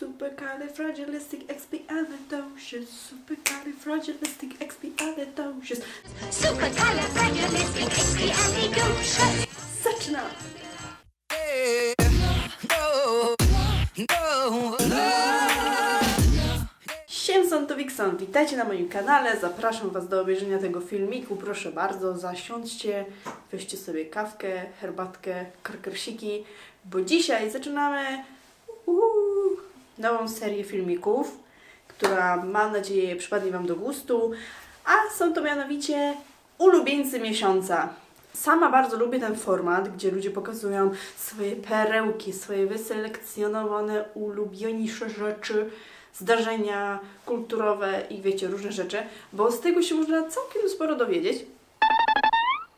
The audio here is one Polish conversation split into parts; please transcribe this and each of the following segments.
Supercalifragilisticexpialidocious. Supercalifragilisticexpialidocious. Supercalifragilisticexpialidocious. Zaczynamy! Siemson to Wikson, witajcie na moim kanale, zapraszam Was do obejrzenia tego filmiku, proszę bardzo, zasiądźcie, weźcie sobie kawkę, herbatkę, krakersiki, bo dzisiaj zaczynamy nową serię filmików, która mam nadzieję przypadnie Wam do gustu, a są to mianowicie ulubieńcy miesiąca. Sama bardzo lubię ten format, gdzie ludzie pokazują swoje perełki, swoje wyselekcjonowane, ulubieńsze rzeczy, zdarzenia kulturowe i wiecie, różne rzeczy, bo z tego się można całkiem sporo dowiedzieć.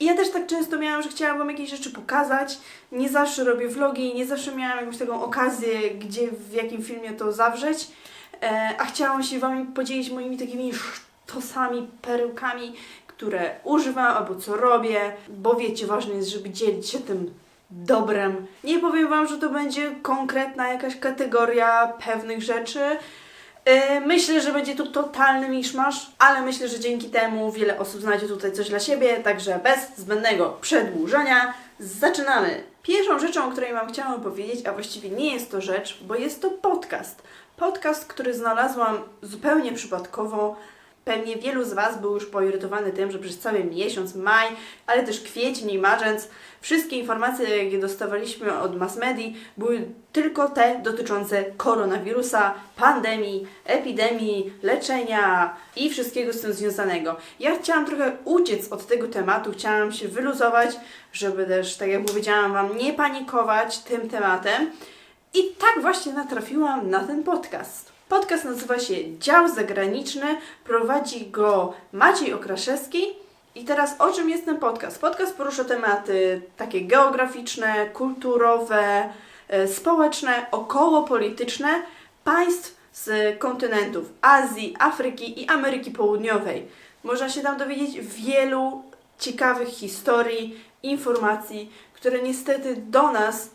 I ja też tak często miałam, że chciałam Wam jakieś rzeczy pokazać, nie zawsze robię vlogi, nie zawsze miałam jakąś taką okazję, gdzie, w jakim filmie to zawrzeć, a chciałam się Wam podzielić moimi takimi sztosami, perełkami, które używam albo co robię, bo wiecie, ważne jest, żeby dzielić się tym dobrem. Nie powiem Wam, że to będzie konkretna jakaś kategoria pewnych rzeczy. Myślę, że będzie tu totalny miszmasz, ale myślę, że dzięki temu wiele osób znajdzie tutaj coś dla siebie, także bez zbędnego przedłużania zaczynamy. Pierwszą rzeczą, o której Wam chciałam powiedzieć, a właściwie nie jest to rzecz, bo jest to podcast. Podcast, który znalazłam zupełnie przypadkowo. Pewnie wielu z Was był już poirytowany tym, że przez cały miesiąc, maj, ale też kwiecień i marzec, wszystkie informacje, jakie dostawaliśmy od mass medii, były tylko te dotyczące koronawirusa, pandemii, epidemii, leczenia i wszystkiego z tym związanego. Ja chciałam trochę uciec od tego tematu, chciałam się wyluzować, żeby też, tak jak powiedziałam Wam, nie panikować tym tematem. I tak właśnie natrafiłam na ten podcast. Podcast nazywa się Dział Zagraniczny, prowadzi go Maciej Okraszewski. I teraz o czym jest ten podcast? Podcast porusza tematy takie geograficzne, kulturowe, społeczne, okołopolityczne państw z kontynentów Azji, Afryki i Ameryki Południowej. Można się tam dowiedzieć wielu ciekawych historii, informacji, które niestety do nas,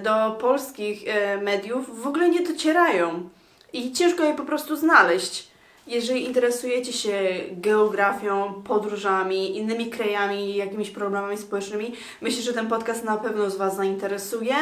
do polskich mediów w ogóle nie docierają. I ciężko je po prostu znaleźć. Jeżeli interesujecie się geografią, podróżami, innymi krajami, jakimiś problemami społecznymi, myślę, że ten podcast na pewno z Was zainteresuje.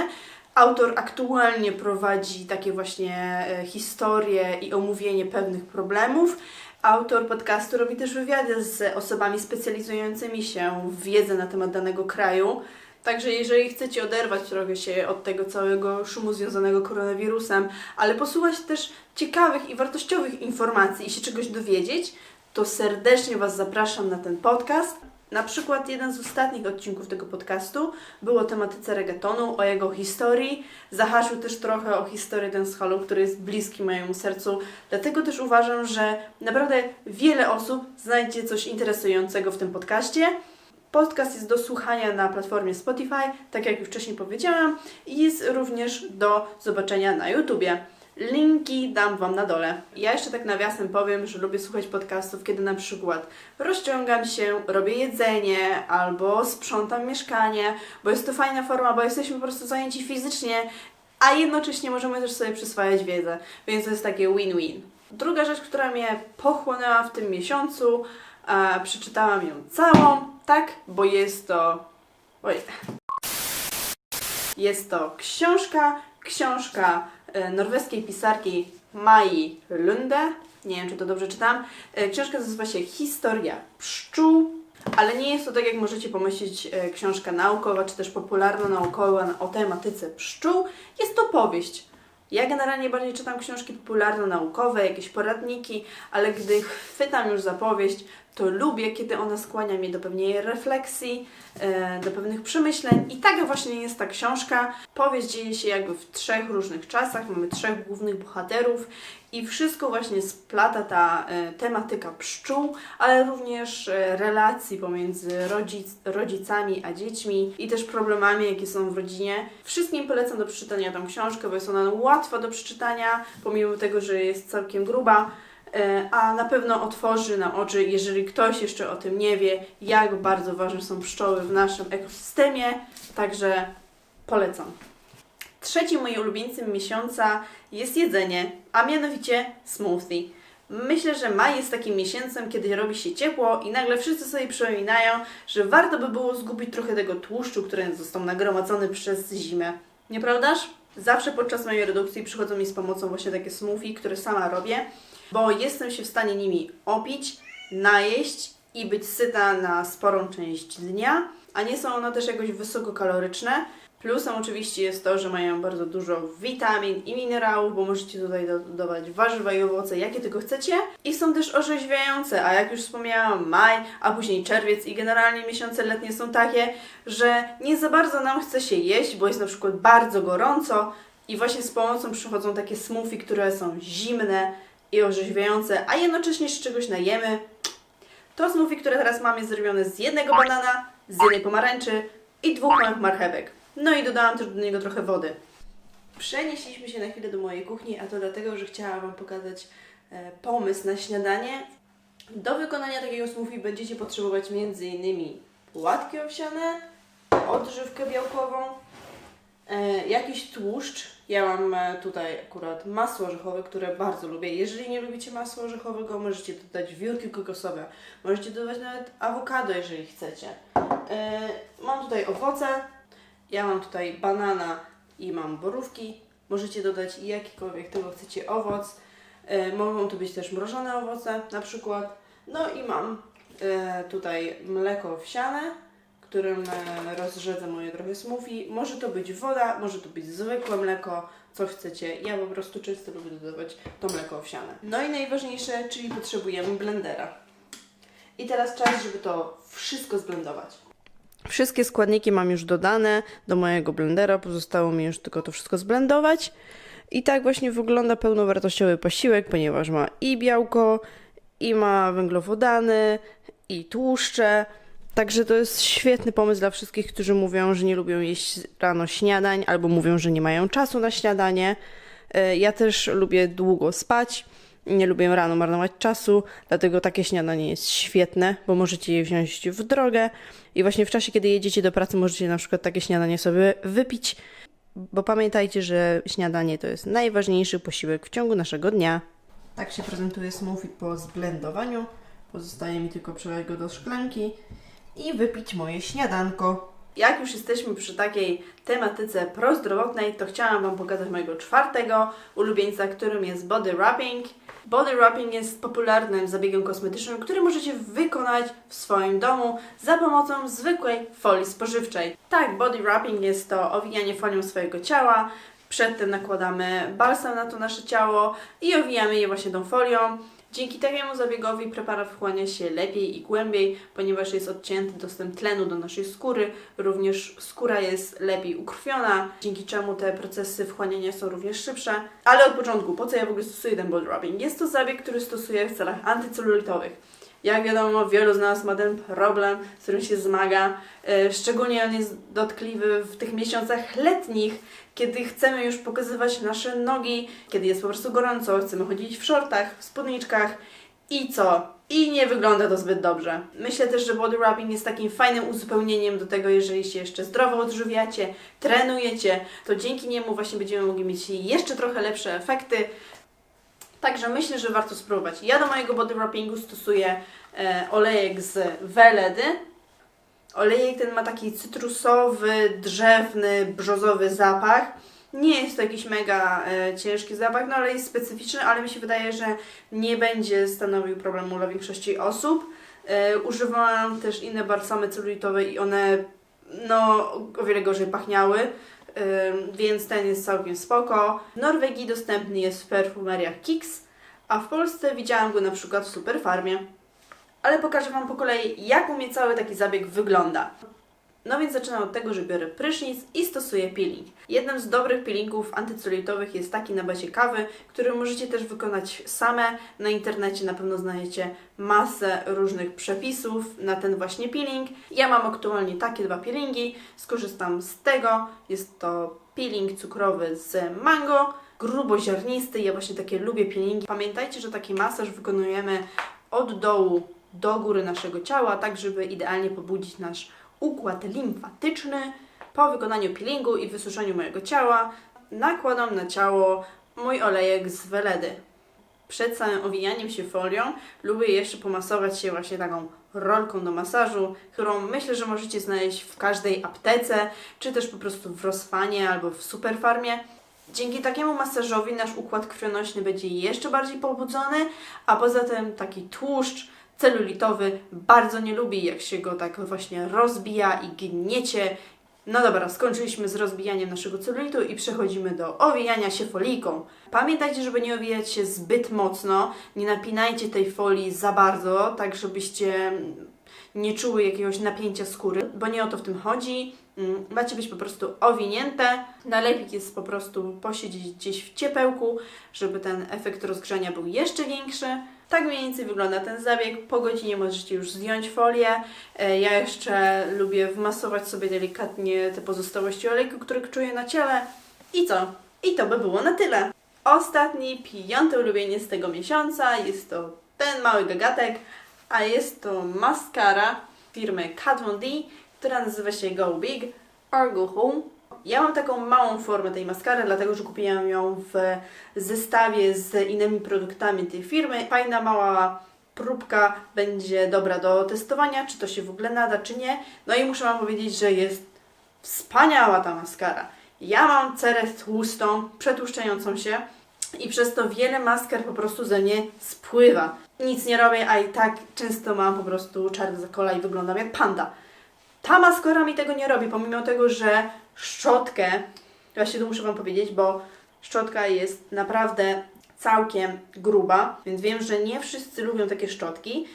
Autor aktualnie prowadzi takie właśnie historie i omówienie pewnych problemów. Autor podcastu robi też wywiady z osobami specjalizującymi się w wiedzę na temat danego kraju. Także jeżeli chcecie oderwać trochę się od tego całego szumu związanego koronawirusem, ale posłuchać też ciekawych i wartościowych informacji i się czegoś dowiedzieć, to serdecznie Was zapraszam na ten podcast. Na przykład jeden z ostatnich odcinków tego podcastu był o tematyce reggaetonu, o jego historii. Zahaczył też trochę o historię dancehallu, który jest bliski mojemu sercu. Dlatego też uważam, że naprawdę wiele osób znajdzie coś interesującego w tym podcaście. Podcast jest do słuchania na platformie Spotify, tak jak już wcześniej powiedziałam, i jest również do zobaczenia na YouTubie. Linki dam Wam na dole. Ja jeszcze tak nawiasem powiem, że lubię słuchać podcastów, kiedy na przykład rozciągam się, robię jedzenie albo sprzątam mieszkanie, bo jest to fajna forma, bo jesteśmy po prostu zajęci fizycznie, a jednocześnie możemy też sobie przyswajać wiedzę, więc to jest takie win-win. Druga rzecz, która mnie pochłonęła w tym miesiącu, przeczytałam ją całą, tak, bo jest to... Jest to książka norweskiej pisarki Mai Lunde. Nie wiem, czy to dobrze czytam. Książka nazywa się Historia pszczół, ale nie jest to, tak jak możecie pomyśleć, książka naukowa, czy też popularno-naukowa o tematyce pszczół. Jest to powieść. Ja generalnie bardziej czytam książki popularno-naukowe, jakieś poradniki, ale gdy chwytam już za powieść, to lubię, kiedy ona skłania mnie do pewnej refleksji, do pewnych przemyśleń. I taka właśnie jest ta książka. Powieść dzieje się jakby w 3 różnych czasach. Mamy 3 głównych bohaterów i wszystko właśnie splata ta tematyka pszczół, ale również relacji pomiędzy rodzicami a dziećmi i też problemami, jakie są w rodzinie. Wszystkim polecam do przeczytania tą książkę, bo jest ona łatwa do przeczytania, pomimo tego, że jest całkiem gruba. A na pewno otworzy nam oczy, jeżeli ktoś jeszcze o tym nie wie, jak bardzo ważne są pszczoły w naszym ekosystemie, także polecam. Trzecim moim ulubieńcem miesiąca jest jedzenie, a mianowicie smoothie. Myślę, że maj jest takim miesiącem, kiedy robi się ciepło i nagle wszyscy sobie przypominają, że warto by było zgubić trochę tego tłuszczu, który został nagromadzony przez zimę. Nieprawdaż? Zawsze podczas mojej redukcji przychodzą mi z pomocą właśnie takie smoothie, które sama robię, bo jestem się w stanie nimi opić, najeść i być syta na sporą część dnia, a nie są one też jakoś wysokokaloryczne. Plusem oczywiście jest to, że mają bardzo dużo witamin i minerałów, bo możecie tutaj dodawać warzywa i owoce, jakie tylko chcecie. I są też orzeźwiające, a jak już wspomniałam, maj, a później czerwiec i generalnie miesiące letnie są takie, że nie za bardzo nam chce się jeść, bo jest na przykład bardzo gorąco i właśnie z pomocą przychodzą takie smoothie, które są zimne i orzeźwiające, a jednocześnie się czegoś najemy. To smoothie, które teraz mam, jest zrobione z jednego banana, z jednej pomarańczy i 2 małych marchewek. No i dodałam też do niego trochę wody. Przenieśliśmy się na chwilę do mojej kuchni, a to dlatego, że chciałam Wam pokazać pomysł na śniadanie. Do wykonania takiego smoothie będziecie potrzebować m.in. płatki owsiane, odżywkę białkową, jakiś tłuszcz. Ja mam tutaj akurat masło orzechowe, które bardzo lubię. Jeżeli nie lubicie masła orzechowego, możecie dodać wiórki kokosowe. Możecie dodać nawet awokado, jeżeli chcecie. Mam tutaj owoce. Ja mam tutaj banana i mam borówki. Możecie dodać jakikolwiek tego chcecie owoc. Mogą to być też mrożone owoce na przykład. No i mam tutaj mleko owsiane, którym rozrzedzę moje trochę smoothie. Może to być woda, może to być zwykłe mleko, co chcecie. Ja po prostu często lubię dodawać to mleko owsiane. No i najważniejsze, czyli potrzebujemy blendera. I teraz czas, żeby to wszystko zblendować. Wszystkie składniki mam już dodane do mojego blendera, pozostało mi już tylko to wszystko zblendować. I tak właśnie wygląda pełnowartościowy posiłek, ponieważ ma i białko, i ma węglowodany, i tłuszcze. Także to jest świetny pomysł dla wszystkich, którzy mówią, że nie lubią jeść rano śniadań, albo mówią, że nie mają czasu na śniadanie. Ja też lubię długo spać. Nie lubię rano marnować czasu, dlatego takie śniadanie jest świetne, bo możecie je wziąć w drogę i właśnie w czasie, kiedy jedziecie do pracy, możecie na przykład takie śniadanie sobie wypić, bo pamiętajcie, że śniadanie to jest najważniejszy posiłek w ciągu naszego dnia. Tak się prezentuje smoothie po zblendowaniu. Pozostaje mi tylko przelać go do szklanki i wypić moje śniadanko. Jak już jesteśmy przy takiej tematyce prozdrowotnej, to chciałam Wam pokazać mojego 4. ulubieńca, którym jest body wrapping. Body wrapping jest popularnym zabiegiem kosmetycznym, który możecie wykonać w swoim domu za pomocą zwykłej folii spożywczej. Tak, body wrapping jest to owijanie folią swojego ciała. Przedtem nakładamy balsam na to nasze ciało i owijamy je właśnie tą folią. Dzięki takiemu zabiegowi preparat wchłania się lepiej i głębiej, ponieważ jest odcięty dostęp tlenu do naszej skóry. Również skóra jest lepiej ukrwiona, dzięki czemu te procesy wchłaniania są również szybsze. Ale od początku, po co ja w ogóle stosuję ten body wrapping? Jest to zabieg, który stosuję w celach antycelulitowych. Jak wiadomo, wielu z nas ma ten problem, z którym się zmaga. Szczególnie on jest dotkliwy w tych miesiącach letnich, kiedy chcemy już pokazywać nasze nogi, kiedy jest po prostu gorąco, chcemy chodzić w shortach, w spódniczkach i co? I nie wygląda to zbyt dobrze. Myślę też, że body wrapping jest takim fajnym uzupełnieniem do tego, jeżeli się jeszcze zdrowo odżywiacie, trenujecie, to dzięki niemu właśnie będziemy mogli mieć jeszcze trochę lepsze efekty. Także myślę, że warto spróbować. Ja do mojego body wrappingu stosuję olejek z Weledy. Olejek ten ma taki cytrusowy, drzewny, brzozowy zapach. Nie jest to jakiś mega ciężki zapach, no ale jest specyficzny, ale mi się wydaje, że nie będzie stanowił problemu dla większości osób. Używałam też inne balsamy celulitowe i one o wiele gorzej pachniały. Więc ten jest całkiem spoko. W Norwegii dostępny jest w perfumeriach Kicks, a w Polsce widziałam go na przykład w Superfarmie. Ale pokażę Wam po kolei, jak u mnie cały taki zabieg wygląda. No więc zaczynam od tego, że biorę prysznic i stosuję peeling. Jednym z dobrych peelingów antycelulitowych jest taki na bazie kawy, który możecie też wykonać same. Na internecie na pewno znajdziecie masę różnych przepisów na ten właśnie peeling. Ja mam aktualnie takie 2 peelingi, skorzystam z tego. Jest to peeling cukrowy z mango, gruboziarnisty. Ja właśnie takie lubię peelingi. Pamiętajcie, że taki masaż wykonujemy od dołu do góry naszego ciała, tak żeby idealnie pobudzić nasz układ limfatyczny. Po wykonaniu peelingu i wysuszeniu mojego ciała nakładam na ciało mój olejek z Weledy. Przed samym owijaniem się folią lubię jeszcze pomasować się właśnie taką rolką do masażu, którą myślę, że możecie znaleźć w każdej aptece, czy też po prostu w Rossmanie albo w Superfarmie. Dzięki takiemu masażowi nasz układ krwionośny będzie jeszcze bardziej pobudzony, a poza tym taki tłuszcz celulitowy bardzo nie lubi, jak się go tak właśnie rozbija i gniecie. No dobra, skończyliśmy z rozbijaniem naszego celulitu i przechodzimy do owijania się foliką. Pamiętajcie, żeby nie owijać się zbyt mocno, nie napinajcie tej folii za bardzo, tak żebyście nie czuły jakiegoś napięcia skóry, bo nie o to w tym chodzi. Macie być po prostu owinięte. Najlepiej jest po prostu posiedzieć gdzieś w ciepełku, żeby ten efekt rozgrzania był jeszcze większy. Tak mniej więcej wygląda ten zabieg. Po godzinie możecie już zdjąć folię. Ja jeszcze lubię wmasować sobie delikatnie te pozostałości olejku, które czuję na ciele. I co? I to by było na tyle. Ostatni, 5. ulubieniec tego miesiąca jest to ten mały gagatek, a jest to maskara firmy Kat Von D, która nazywa się Go Big or Go Home. Ja mam taką małą formę tej maskary, dlatego że kupiłam ją w zestawie z innymi produktami tej firmy. Fajna, mała próbka będzie dobra do testowania, czy to się w ogóle nada, czy nie. No i muszę Wam powiedzieć, że jest wspaniała ta maskara. Ja mam cerę tłustą, przetłuszczającą się i przez to wiele masker po prostu ze mnie spływa. Nic nie robię, a i tak często mam po prostu czarny zakola i wyglądam jak panda. Ta maskara mi tego nie robi, pomimo tego, że szczotkę, właśnie tu muszę Wam powiedzieć, bo szczotka jest naprawdę całkiem gruba, więc wiem, że nie wszyscy lubią takie szczotki.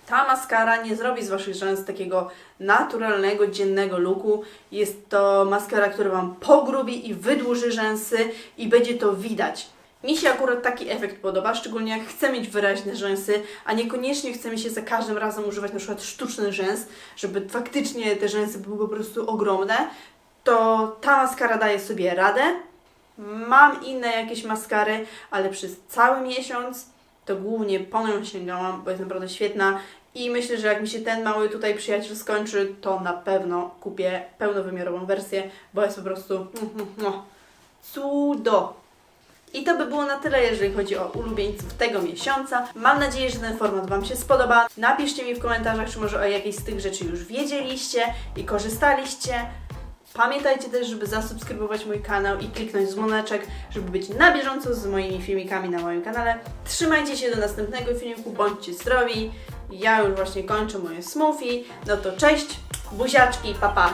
Ta maskara nie zrobi z Waszych rzęs takiego naturalnego, dziennego looku. Jest to maskara, która Wam pogrubi i wydłuży rzęsy i będzie to widać. Mi się akurat taki efekt podoba, szczególnie jak chcę mieć wyraźne rzęsy, a niekoniecznie chce mi się za każdym razem używać na przykład sztuczny rzęs, żeby faktycznie te rzęsy były po prostu ogromne, to ta maskara daje sobie radę. Mam inne jakieś maskary, ale przez cały miesiąc to głównie po nią sięgałam, bo jest naprawdę świetna i myślę, że jak mi się ten mały tutaj przyjaciel skończy, to na pewno kupię pełnowymiarową wersję, bo jest po prostu cudo. I to by było na tyle, jeżeli chodzi o ulubieńców tego miesiąca. Mam nadzieję, że ten format Wam się spodoba. Napiszcie mi w komentarzach, czy może o jakiejś z tych rzeczy już wiedzieliście i korzystaliście. Pamiętajcie też, żeby zasubskrybować mój kanał i kliknąć dzwoneczek, żeby być na bieżąco z moimi filmikami na moim kanale. Trzymajcie się do następnego filmiku, bądźcie zdrowi. Ja już właśnie kończę moje smoothie. No to cześć, buziaczki, pa pa!